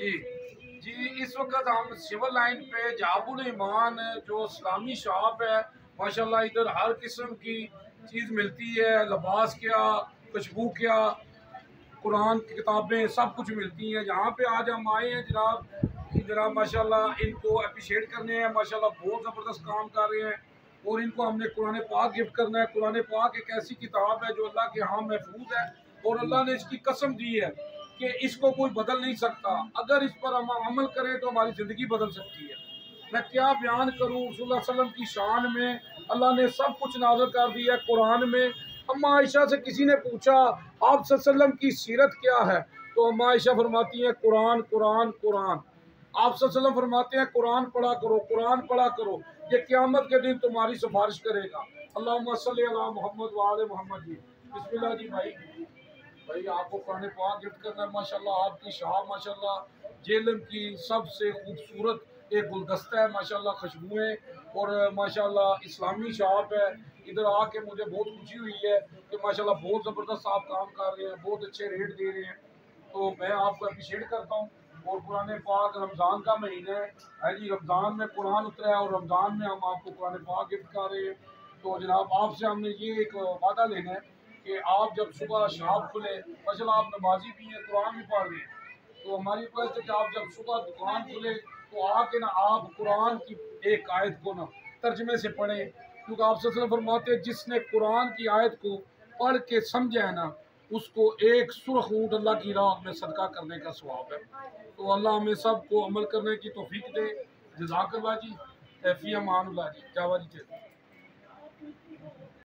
जी जी, इस वक्त हम सिविल लाइन पे जाबुल ईमान जो इस्लामी शॉप है, माशाल्लाह इधर हर किस्म की चीज़ मिलती है। लिबास क्या, खुशबू क्या, कुरान की किताबें सब कुछ मिलती हैं। जहाँ पे आज हम आए हैं जनाब माशाल्लाह इनको अप्रिशिएट करने हैं। माशाल्लाह बहुत ज़बरदस्त काम कर रहे हैं और इनको हमने कुरान पाक गिफ्ट करना है। कुरान पाक एक ऐसी किताब है जो अल्लाह के यहाँ महफूज है और अल्लाह ने इसकी कसम दी है कि इसको कोई बदल नहीं सकता। अगर इस पर हम अमल करें तो हमारी ज़िंदगी बदल सकती है। मैं क्या बयान करूँ रसूलुल्लाह सल्लल्लाहु अलैहि वसल्लम की शान में। अल्लाह ने सब कुछ नाज़िल कर दिया है कुरान में। अम्मा आयशा से किसी ने पूछा आप सल्लल्लाहु अलैहि वसल्लम की सीरत क्या है, तो अम्मा आयशा फरमाती हैं कुरान कुरान कुरान। आप सल्लल्लाहु अलैहि वसल्लम फरमाते हैं कुरान पढ़ा करो, कुरान पढ़ा करो, ये क़यामत के दिन तुम्हारी सिफारिश करेगा। अल्लाहुम्मा सल्ली अला मोहम्मद व आले मोहम्मद। जी बिस्मिल्लाह जी। भाई आपको कुरान पाक गिफ्ट करना है। माशाल्लाह आपकी शॉप माशाल्लाह जेलम की सबसे खूबसूरत एक गुलदस्ता है। माशाल्लाह खुशबुएं और माशाल्लाह इस्लामी शॉप है। इधर आके मुझे बहुत खुशी हुई है कि माशाल्लाह बहुत ज़बरदस्त आप काम कर रहे हैं, बहुत अच्छे रेट दे रहे हैं, तो मैं आपको अप्रिशिएट करता हूँ। और कुरान पाक रमज़ान का महीना है जी, रमज़ान में कुरान उतरा है और रमज़ान में हम आपको कुरान पाक गिफ्ट कर रहे हैं। तो जनाब आपसे हमने ये एक वादा लेना है कि आप जब सुबह शॉप खुले, माशाल्लाह आप नमाजी भी हैं, कुरान भी पढ़ रहे हैं, तो हमारी रिक्वेस्ट है कि आप जब सुबह दुकान खुले तो आके ना आप कुरान की एक आयत को ना तर्जमे से पढ़ें, क्योंकि आप सल्लल्लाहु अलैहि वसल्लम फरमाते हैं जिसने कुरान की आयत को पढ़ के समझा है ना, उसको एक सुर्ख ऊँट अल्लाह की राह में सदका करने का सवाब है। तो अल्लाह हमें सब को अमल करने की तौफीक दे। जज़ाकल्लाह जी। फी अमान अल्लाह जी। जावा जी।